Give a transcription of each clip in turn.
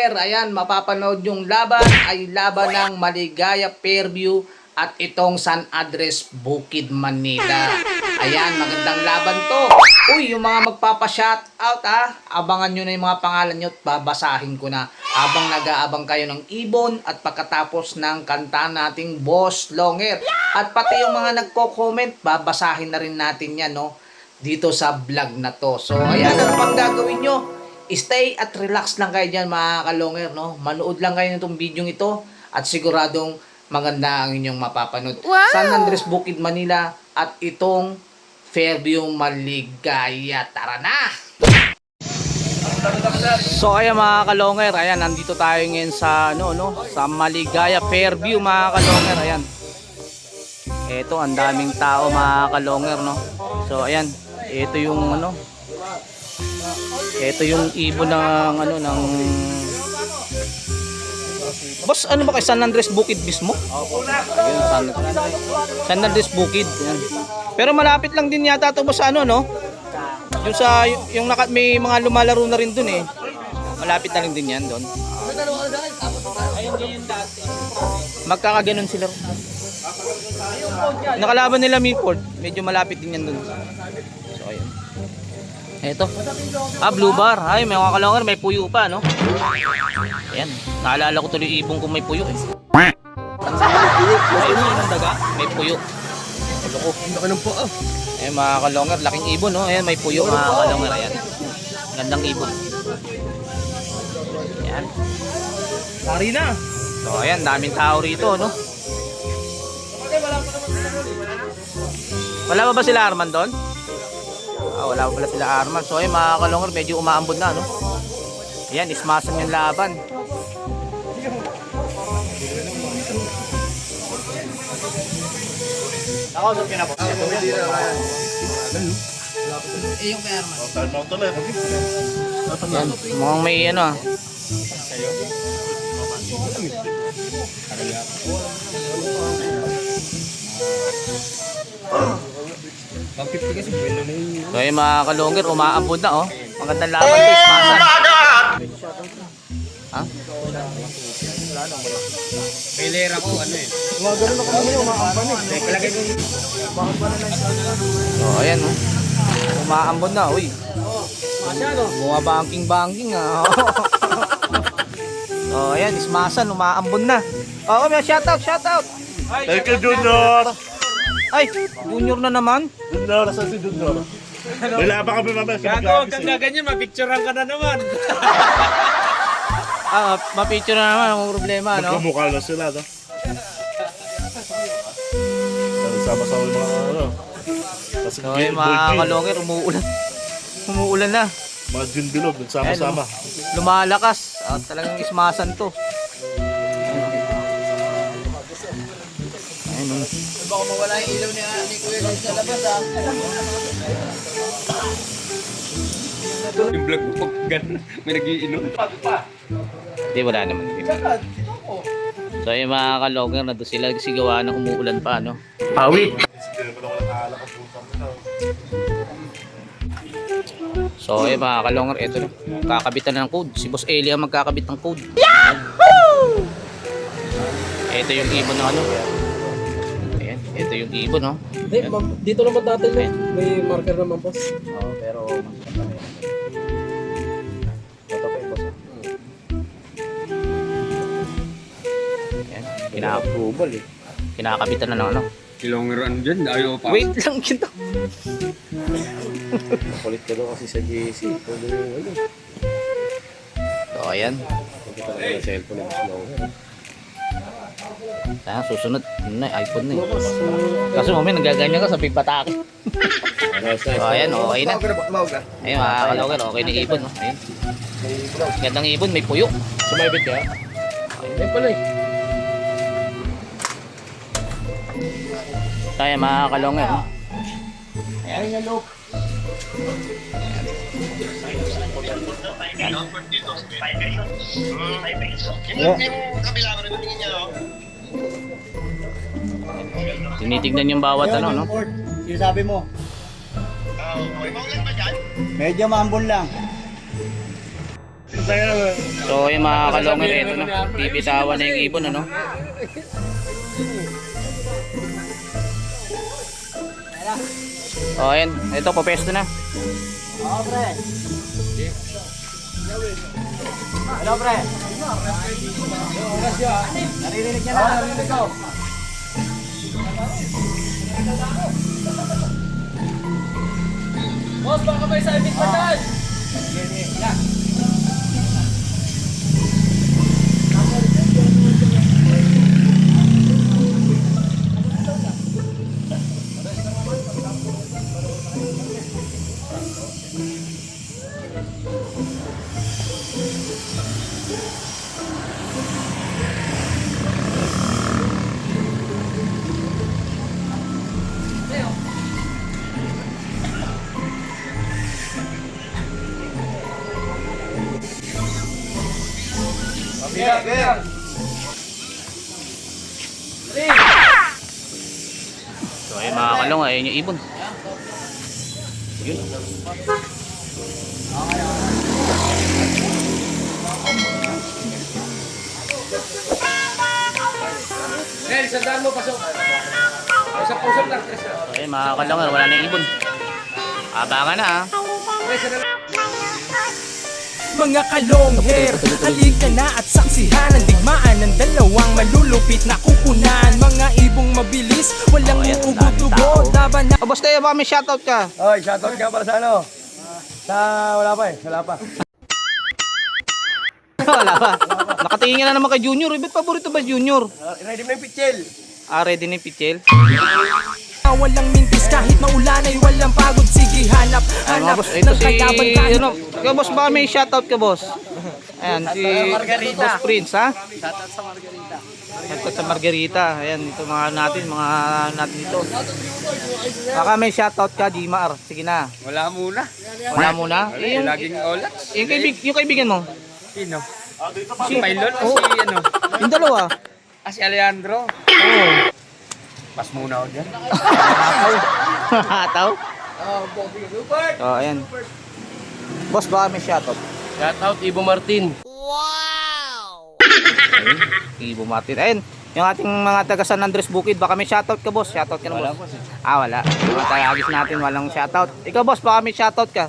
Kalonger, ayan, mapapanood yung laban ay laban ng Maligaya Fairview at itong San Andres Bukid Manila. Ayan, magandang laban to. Uy, yung mga magpapa-shoutout abangan nyo na yung mga pangalan nyo at babasahin ko na habang nag-aabang kayo ng ibon at pagkatapos ng kanta nating Boss Longer. At pati yung mga nagko-comment, babasahin na rin natin yan, no? Dito sa vlog na to. So, ayan, ano pang gagawin nyo? Stay at relax lang kayo dyan, mga Kalonger, no? Manood lang kayo nitong video ito at siguradong maganda ang inyong mapapanood. Wow! San Andres Bukid Manila at itong Fairview Maligaya. Tara na! So ayan mga Kalonger, ayan nandito tayo ngayon sa sa Maligaya Fairview mga Kalonger. Ayan. Ito ang daming tao mga Kalonger, no. So ayan, ito yung ito yung ibon ng ng Boss, ano ba kay San Andres Bukid mismo? Ayun, San Andres Bukid. Yan. Pero malapit lang din yata ito boss no? Yung sa may mga lumalaro na rin dun eh. Malapit na rin din yan doon. Magkakaganon sila. Nakalaban nila Milford. Medyo malapit din yan doon. So ayun. Eto. Blue bar. Ay, may mga Kalonger, may puyo pa, no? Ayan. Naalala ko tuloy ibong kung may puyo eh. May ibon ng daga, may puyo. Loko. Laki ng paa. Ayan mga Kalonger, laking ibon, no? Ayan, may puyo mga Kalonger. Ayan. Gandang ibon. Ayan. Sari na. So, ayan, daming tao rito, no? Wala ba sila Arman doon? Wala pa pala sila Arman. So ayun mga Kalonger, medyo umaambon na, no? Ayan, ismasan yung laban. Ako, saan ka na po? Yung kay Arman. Ayan, mukhang may So ayun mga Kalonger, umaambon na, oh. Magandang laban to, ismasan. Ha? May lera ko, gano'n ako naman yung umaambon eh. So ayan, oh. Umaambon na, uy. Mga banking So ayan, ismasan, umaambon na. Oo, may shoutout. Thank you, Junior. Ay, Junior na naman. Junior, saan si Junior? Wala pa kami mamaya sa Gago, huwag kang ganyan, mapicturean ka na naman. Mapicture na naman, ang problema, no? Magkamukha na sila, no? Sama-sama yung mga So yung mga Kalonger, umuulan na. Mga gin bilog, nagsama-sama. Lumalakas at talagang ismasan to. Baka mawala yung ilaw ni Kuya Luis sa labas Yung vlog mo, may nag-iinom. Hindi, wala naman. So yung mga Kalonger, na doon sila sigawa na umuulan pa, no? Pawit! So yung mga Kalonger, eto na. Kakabitan na ng code. Si Boss Eli ang magkakabit ng code. Yahoo! Ito yung ibon na Ayan, ito yung ibon, no? Dito naman dati may marker naman, boss. Oo, pero ito pa yung boss. Ayan, kina-approval eh. Kinakabitan na ng Kilongeran dyan, ayaw pa. Wait lang kita. Kulit ka daw kasi sa GC. So, ayan. Kita ka ng cellphone ng slow. Susunod. iPhone na eh. Kasi mamaya nagaganyan ka sa pagpatake. So, ayan, okay na. Ayun, mga Kalonger, okay na ibon. No? Ayun. Gandang ibon, may puyo. Sumabit ka? Ayun pala eh. Kaya mga Kalonger. No? Ayun nga, look. Tinitignan yung bawat no? Sinasabi mo? Medyo maambon lang. yan. So yung mga kalongit, ito na. Pipitawan na yung ibon, ano? O, ayan. Ito, papesto na. Oo, pre. Hello, pre. Naririnig niya na. Naririnig ko. Boss, baka may sabit pa dyan. So ayun mga kalong, ayun yung ibon. Yun. Nel, sandaan mo, pasok. Pasok lang. So ayun mga kalong, wala na yung ibon. Abangan na ha. Mga kalongher, halika na at saksihan ang digmaan ng dalawang malulupit na kupunan. Mga ibong mabilis, walang uugod-ugod. Laban na O boss tayo, baka may shoutout ka. Oy, shoutout ka para sa ano? Wala pa eh, wala pa. Wala pa. Nakatingin na naman kay Junior. Ba't paborito ba Junior? Ready mo yung pitchel. Ready na yung pichel. walang mintis kahit maulan ay walang pagod. Sige, hanap, Ay, mga hanap boss, ito ng si, kalaban kahit ano, kaya boss, baka may shoutout ka, boss. Ayan, si Margarita. Boss Prince, ha? Shoutout sa Margarita. Shoutout sa Margarita. Ayan, ito mga natin dito. Baka may shoutout ka, Jimar. Sige na. Wala muna. Wala muna. Eh, laging olat. Yung kaibigan mo? Sino? Si Pilot o Oh. si ano? Yung dalawa. Si Alejandro. Oo. Pas muna ako dyan. Hataw? Oh, ayan. Boss, baka may shoutout. Shoutout Ibo Martin. Ibo Martin. Ayun, yung ating mga taga San Andres Bukid, baka may shoutout ka, boss. Shoutout ka na, boss. Wala. Mga tagagis natin, walang shoutout. Ikaw, boss, baka may shoutout ka.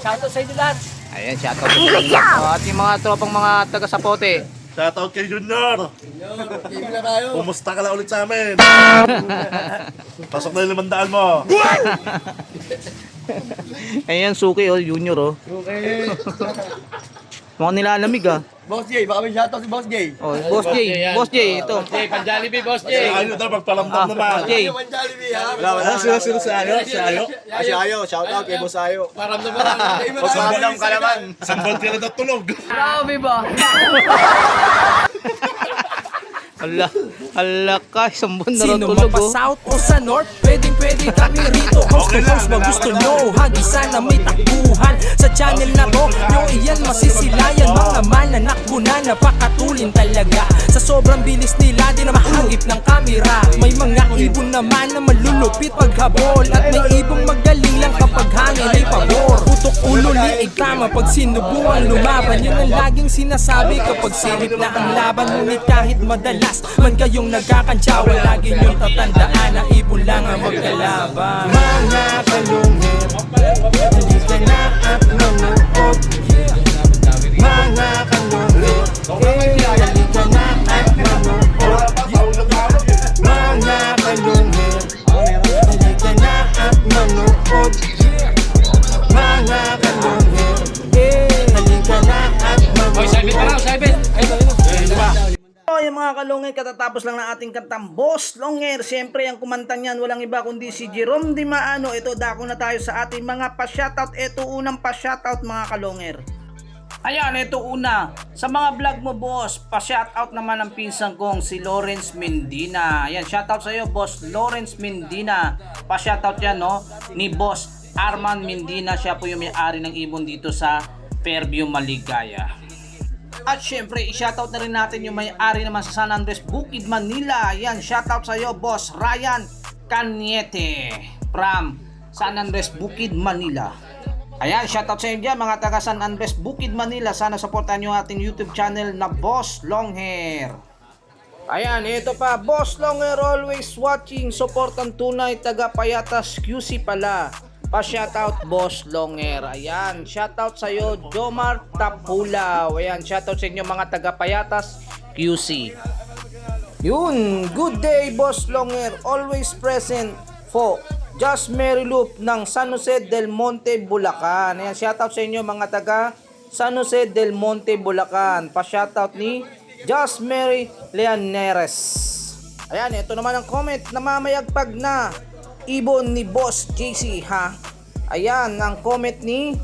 Shoutout sa inyo lahat. Ayan, shoutout sa at yung mga tropang mga taga Sapote. Shoutout kay Junior. Kumusta ka na ulit sa amin? Pasok na yung 500 mo. Ayan, Suki, oh, Junior, oh. Okay. Mukhang nilalamig, ah. Boss Jay, baka may shoutout si Boss Jay. Oh, Boss J, Boss J, ito. Pan-Jollibee, Boss Si Ayo daw magpalamdam naman. Boss J. Pan-Jollibee, ha? Wala, sino si Ayo? Si Ayo? Si Ayo, shoutout kay Boss Ayo. Paramdam mo lang. Paramdam ka naman. Isang buwan ka na daw tulog. Grabe ba? Hala ka, isang buwan na rin Sino tulog, pa oh. south o sa north, pwede kami rito. Host to host, ba gusto nyo? Hagisan na may takbuhan sa channel na to. Nyo iyan masisilayan, mga mananakbo na napakatulin talaga. Sa sobrang bilis nila, di na mahagip ng kamera. May mga ibon naman na malulupit paghabol, at may ibong magaling lang kapag hangin ay pabor. Putok ulo, liig tama pag sinubuang lumaban. Yun ang laging sinasabi kapag silip na ang laban. Ngunit kahit madalas man kayong nagkakantsawa, lagi niyong tatandaan na ibon lang ang magkalaban. Mga kalungit, halika na at manood. Mga kalungit, halika na at manood. Mga kalungit, halika na at manood. Mga kalungit, halika na at manood. Oy, sabit pa lang, sabit. Oh, yung mga kalungit, katatapos lang ng ating kantang Boss Longer. Siyempre, ang kumanta niyan, walang iba kundi si Jerome Di Maano. Ito, dako na tayo sa ating mga pa-shoutout. Ito, unang pa-shoutout, mga kalungir. Ayan, ito una. Sa mga vlog mo, boss, pa-shoutout naman ang pinsang kong si Lawrence Mendina. Ayan, shoutout sa iyo, boss Lawrence Mendina. Pa-shoutout yan, no? Ni boss Arman Mendina. Siya po yung may-ari ng ibon dito sa Fairview, Maligaya. At syempre, i-shoutout na rin natin yung may-ari naman sa San Andres Bukid, Manila. Yan, shoutout sa iyo, boss Ryan Caniete from San Andres Bukid, Manila. Ayan, shoutout sa inyo dyan mga taga San Andres, Bukid, Manila. Sana supportan nyo ating YouTube channel na Boss Longhair. Ayan, ito pa, Boss Longhair always watching, support ang tunay, taga Payatas QC pala. Pa-shoutout Boss Longhair. Ayan, shoutout sa iyo Jomar Tapulaw. Ayan, shoutout sa inyo mga taga Payatas QC. Yun, good day Boss Longhair, always present for Just Mary Loop ng San Jose del Monte, Bulacan. Ayan, shoutout sa inyo mga taga San Jose del Monte, Bulacan. Pa-shoutout ni Just Mary Leaneres. Ayan, ito naman ang comment na mamayagpag na ibon ni Boss JC ha. Ayan, ang comment ni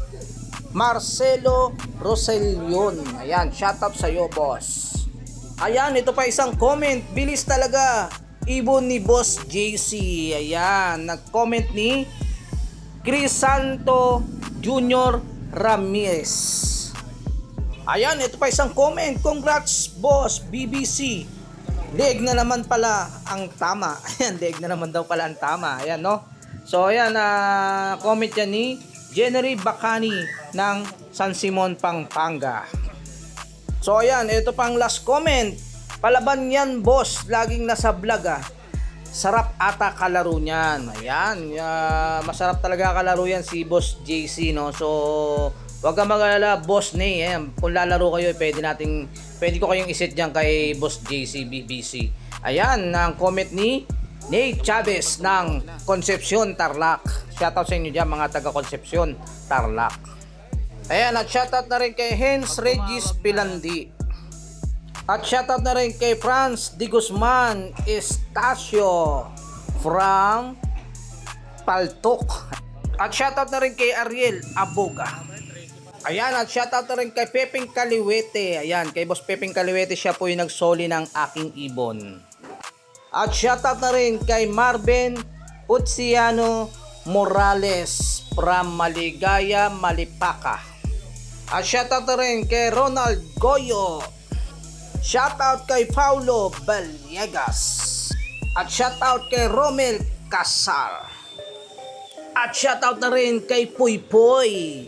Marcelo Rosellion. Ayan, shoutout sa iyo boss. Ayan, ito pa isang comment. Bilis talaga. Ibon ni Boss JC. Ayan, nag-comment ni Crisanto Junior Ramirez. Ayan, ito pa isang comment. Congrats Boss BBC. Leeg na naman pala ang tama. Ayan, leeg na naman daw pala ang tama. Ayan, no? So, ayan, comment yan ni Jennery Bacani ng San Simon, Pampanga. So, ayan, ito pang last comment. Palaban yan, boss. Laging nasa vlog, Sarap ata kalaro niyan. Ayan, masarap talaga kalaro yan si Boss JC, no? So, wag kang mag-alala, Boss Ney. Ayan, kung lalaro kayo, pwede ko kayong iset dyan kay Boss JC BBC. Ayan, ang comment ni Nate Chavez ng Concepcion, Tarlac. Shoutout sa inyo dyan, mga taga Concepcion, Tarlac. Ayan, at shoutout na rin kay Hens Regis Pilandi. At shoutout na rin kay Franz Di Guzman Estacio from Paltok. At shoutout na rin kay Ariel Aboga. Ayan, at shoutout na rin kay Pepeng Kaliwete. Ayan, kay Boss Pepeng Kaliwete, siya po yung nagsoli ng aking ibon. At shoutout na rin kay Marben Putsiano Morales from Maligaya, Malipaka. At shoutout na rin kay Ronald Goyo. Shoutout kay Paulo Baliegas. At shoutout kay Romel Casal. At shoutout na rin kay Puy Puy.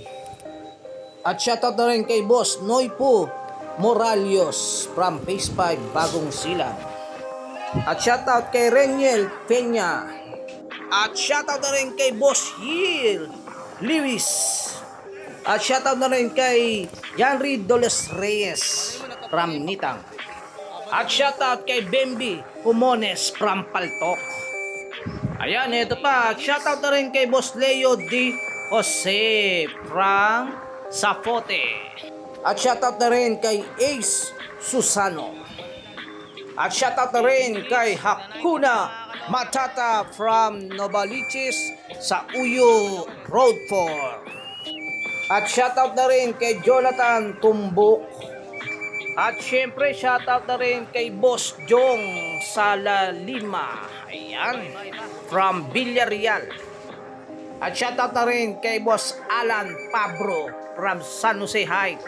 At shoutout na rin kay Boss Noipo Moralios from Phase 5, Bagong Silang. At shoutout kay Reniel Peña. At shoutout na rin kay Boss Hill Lewis. At shoutout na rin kay Yanri Doles Reyes from Nitang. At shoutout kay Bembi Humones from Paltok. Ayan, ito pa. Shoutout na rin kay Boss Leo D. Jose from Sapote. At shoutout na rin kay Ace Susano. At shoutout na rin kay Hakuna Matata from Novaliches sa Uyo Road 4. At shoutout na rin kay Jonathan Tumbok. At syempre shoutout na rin kay Boss Jong Sala Lima. Ayan, from Villarreal. At shoutout na rin kay Boss Alan Pabro from San Jose Heights.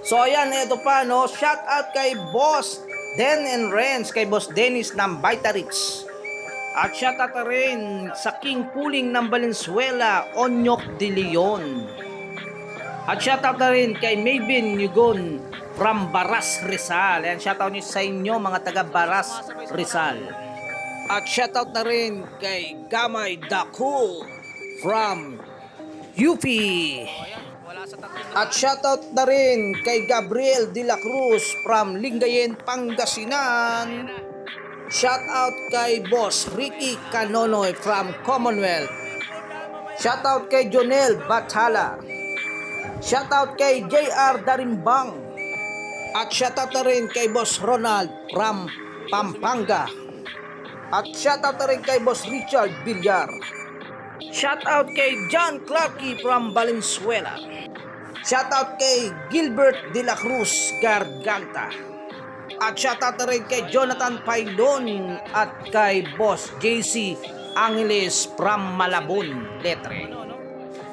So ayan, ito pa, no, shoutout kay Boss Den and Renz, kay Boss Dennis ng Vitarix. At shoutout na rin sa King Puling ng Valenzuela, Onyok de Leon. At shoutout na rin kay Maybin Yugon from Baras Rizal. Ayan, shoutout nyo sa inyo mga taga Baras Rizal. At shoutout na rin kay Gamay Dakul from UP. At shoutout na rin kay Gabriel De La Cruz from Lingayen, Pangasinan. Shoutout kay Boss Ricky Canonoy from Commonwealth. Shoutout kay Jonel Bathala. Shoutout kay JR Darimbang. At shoutout na rin kay Boss Ronald from Pampanga. At shoutout na rin kay Boss Richard Villar. Shoutout kay John Clarky from Valenzuela. Shoutout kay Gilbert De La Cruz Garganta. At shoutout na rin kay Jonathan Pailon at kay Boss JC Angeles from Malabon, Letre.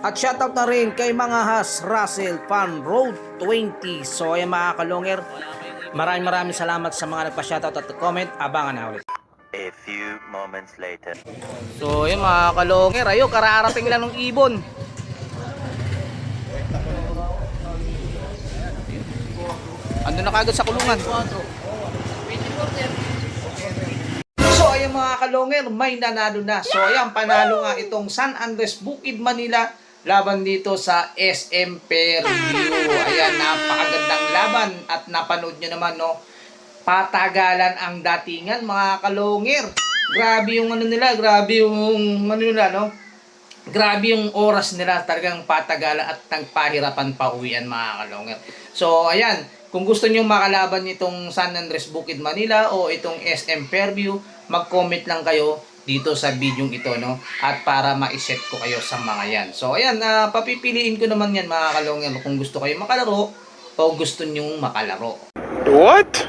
At shoutout na rin kay mga Has Russell Farm Road 20. So ayan mga kalonger, maraming salamat sa mga nagpa-shoutout at comment. Abangan na ulit. A few moments later. So ayan mga kalonger, ayo kararating lang ng ibon. Ando na kagad sa kulungan. So ayan mga kalonger, may nanalo na. So ayan, panalo nga itong San Andres Bukid Manila laban dito sa SM Fairview. Ayan, napakagandang laban at napanood nyo naman, no? Patagalan ang datingan mga kalonger. Grabe yung ano nila, no? Grabe yung oras nila, talagang patagalan at nagpahirapan pa uwian mga kalonger. So ayan, kung gusto niyo makalaban itong San Andres Bukid Manila o itong SM Fairview, mag-comment lang kayo dito sa video ito, no? At para ma-set ko kayo sa mga yan. So ayan, papipiliin ko naman yan mga kalonger kung gusto kayo makalaro o gusto niyo makalaro. What?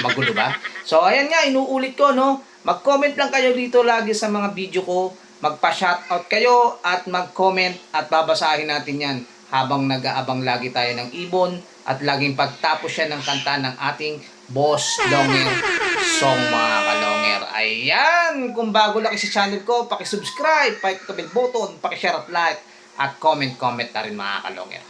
Magulo ba? So ayan nga, inuulit ko, no? Mag-comment lang kayo dito lagi sa mga video ko. Magpa-shoutout kayo at mag-comment at babasahin natin yan habang nag-aabang lagi tayo ng ibon at laging pagtapos siya ng kanta ng ating Boss Longer Song mga kalonger. Ayan! Kung bago lang sa channel ko, pakisubscribe, pakiclick button, pakishare at like at comment na rin mga kalonger.